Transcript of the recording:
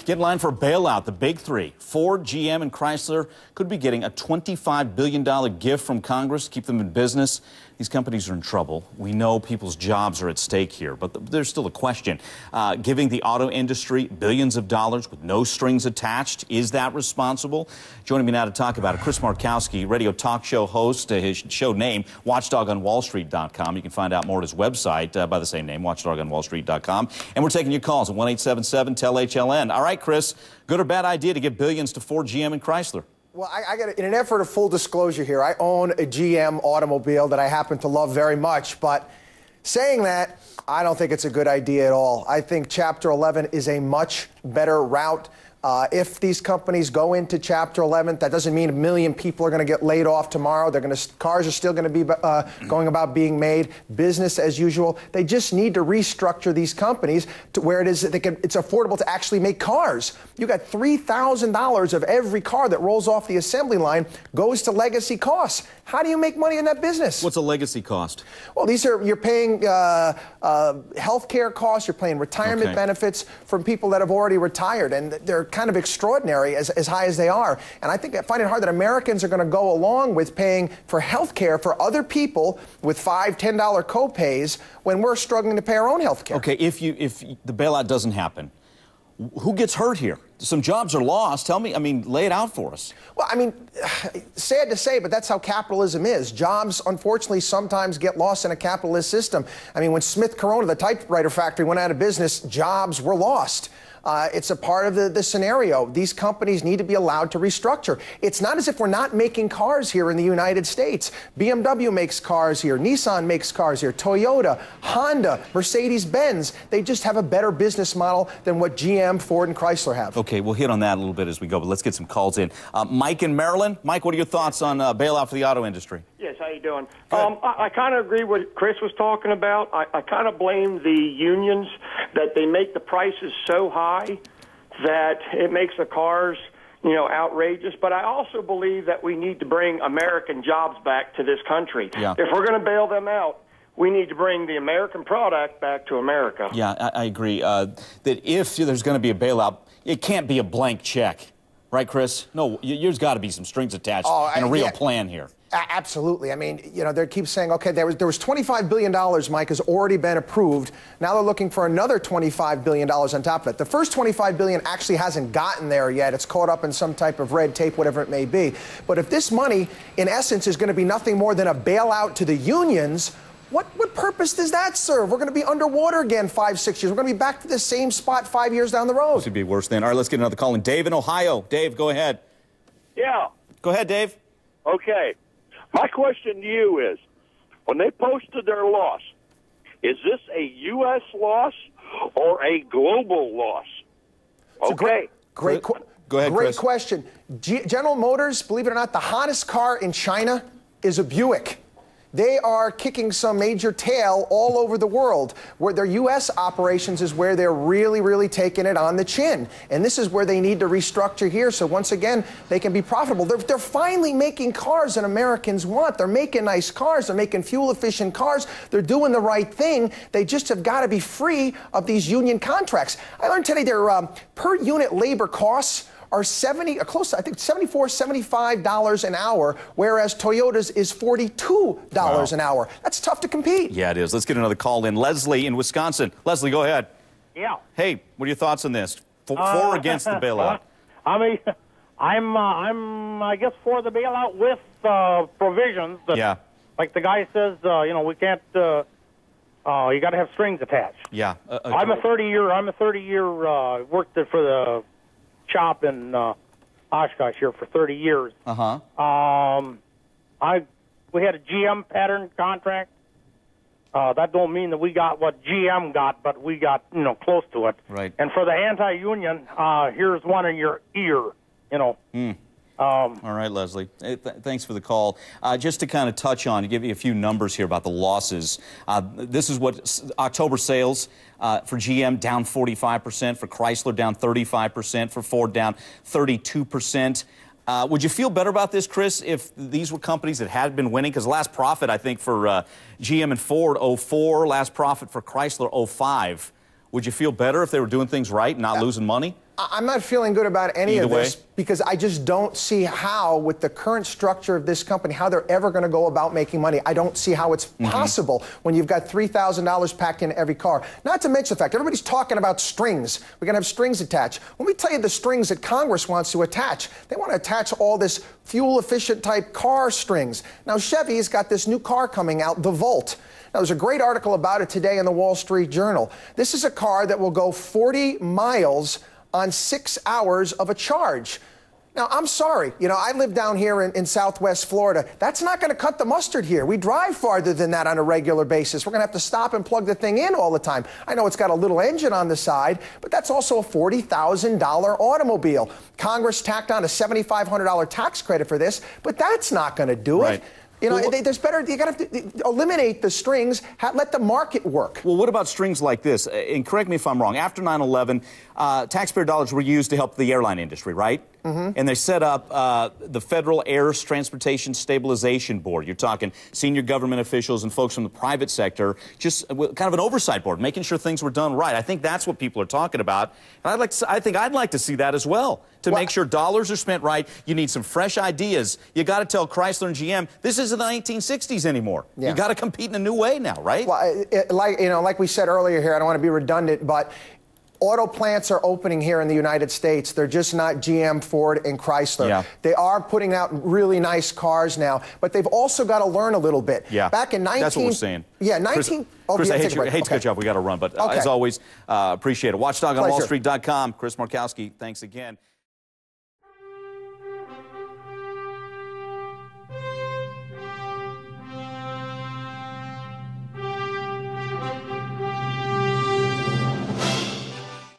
Get in line for a bailout. The big three, Ford, GM, and Chrysler, could be getting a $25 billion gift from Congress to keep them in business. These companies are in trouble. We know people's jobs are at stake here, but there's still a question. Giving the auto industry billions of dollars with no strings attached, is that responsible? Joining me now to talk about it, Chris Markowski, radio talk show host, his show name, Watchdog on Wallstreet.com. You can find out more at his website by the same name, Watchdog on Wallstreet.com. And we're taking your calls at 1-877-TEL-HLN. All right, Chris, good or bad idea to give billions to Ford, GM, and Chrysler? Well, I got in an effort of full disclosure here, I own a GM automobile that I happen to love very much, but saying that, I don't think it's a good idea at all. I think Chapter 11 is a much better route. If these companies go into Chapter 11, that doesn't mean 1 million people are going to get laid off tomorrow. Cars are still going to be going about being made, business as usual. They just need to restructure these companies to where it is that it's affordable to actually make cars. You got $3,000 of every car that rolls off the assembly line goes to legacy costs. How do you make money in that business? What's a legacy cost? Well, you're paying health care costs, you're paying retirement benefits from people that have already retired, and they're kind of extraordinary as high as they are. And I find it hard that Americans are going to go along with paying for health care for other people with $5, $10 co-pays when we're struggling to pay our own health care. Okay, if the bailout doesn't happen, who gets hurt here? Some jobs are lost. Tell me, lay it out for us. Well, sad to say, but that's how capitalism is. Jobs, unfortunately, sometimes get lost in a capitalist system. When Smith Corona, the typewriter factory, went out of business, jobs were lost. It's a part of the scenario. These companies need to be allowed to restructure. It's not as if we're not making cars here in the United States. BMW makes cars here. Nissan makes cars here. Toyota, Honda, Mercedes-Benz. They just have a better business model than what GM, Ford, and Chrysler have. Okay, we'll hit on that a little bit as we go, but let's get some calls in. Mike in Maryland. Mike, what are your thoughts on bailout for the auto industry? Yes, how you doing? I kind of agree with what Chris was talking about. I kind of blame the unions that they make the prices so high that it makes the cars, outrageous. But I also believe that we need to bring American jobs back to this country. Yeah. If we're going to bail them out, we need to bring the American product back to America. Yeah, I agree. That if there's going to be a bailout, it can't be a blank check. Right, Chris? No, there's got to be some strings attached and a real plan here. Absolutely. They keep saying, okay, there was $25 billion, Mike, has already been approved. Now they're looking for another $25 billion on top of it. The first $25 billion actually hasn't gotten there yet. It's caught up in some type of red tape, whatever it may be. But if this money, in essence, is going to be nothing more than a bailout to the unions, what purpose does that serve? We're going to be underwater again 5, 6 years. We're going to be back to the same spot 5 years down the road. This would be worse then. All right, let's get another call in. Dave in Ohio. Dave, go ahead. Yeah. Go ahead, Dave. Okay. My question to you is, when they posted their loss, is this a U.S. loss or a global loss? Okay. Go ahead, Great Chris. question. General Motors, believe it or not, the hottest car in China is a Buick. They are kicking some major tail all over the world. Where their U.S. operations is where they're really, really taking it on the chin. And this is where they need to restructure here so once again they can be profitable. They're finally making cars that Americans want. They're making nice cars. They're making fuel-efficient cars. They're doing the right thing. They just have got to be free of these union contracts. I learned today their per unit labor costs are close to, I think, $74, $75 an hour, whereas Toyota's is $42 an hour. That's tough to compete. Yeah, it is. Let's get another call in. Leslie in Wisconsin. Leslie, go ahead. Yeah. Hey, what are your thoughts on this? For or against the bailout? I'm, I guess, for the bailout with provisions. That, like the guy says, we can't. You got to have strings attached. Yeah. I'm a 30-year worked for the shop in Oshkosh here for 30 years. We had a GM pattern contract. That don't mean that we got what GM got, but we got close to it. Right. And for the anti-union, here's one in your ear. All right, Leslie. Thanks for the call. Just to kind of touch on, to give you a few numbers here about the losses. This is what October sales for GM down 45%, for Chrysler down 35%, for Ford down 32%. Would you feel better about this, Chris, if these were companies that had been winning? Because last profit, I think, for GM and Ford, 04, last profit for Chrysler, 05. Would you feel better if they were doing things right and not losing money? I'm not feeling good about any Either of this way. because I just don't see how, with the current structure of this company, how they're ever going to go about making money. I don't see how it's possible when you've got $3,000 packed into every car. Not to mention the fact, everybody's talking about strings. We're going to have strings attached. When we tell you the strings that Congress wants to attach, they want to attach all this fuel-efficient type car strings. Now, Chevy's got this new car coming out, the Volt. Now, there's a great article about it today in the Wall Street Journal. This is a car that will go 40 miles on 6 hours of a charge. Now, I'm sorry. You know, I live down here in Southwest Florida. That's not going to cut the mustard here. We drive farther than that on a regular basis. We're going to have to stop and plug the thing in all the time. I know it's got a little engine on the side, but that's also a $40,000 automobile. Congress tacked on a $7,500 tax credit for this, but that's not going to do it. You know, there's better. You got to eliminate the strings. Let the market work. Well, what about strings like this? And correct me if I'm wrong. After 9/11, taxpayer dollars were used to help the airline industry, right? And they set up the Federal Air Transportation Stabilization Board. You're talking senior government officials and folks from the private sector, just kind of an oversight board, making sure things were done right. I think that's what people are talking about. And I think I'd like to see that as well, to make sure dollars are spent right. You need some fresh ideas. You got to tell Chrysler and GM, this isn't the 1960s anymore. You got to compete in a new way now, right? Well, like we said earlier here, I don't want to be redundant, but auto plants are opening here in the United States. They're just not GM, Ford, and Chrysler. They are putting out really nice cars now, but they've also got to learn a little bit. Back in 19... That's what we're saying. Yeah, Chris, I hate to cut you off. We got to run, but as always, appreciate it. Watchdog on Wallstreet.com. Chris Markowski, thanks again.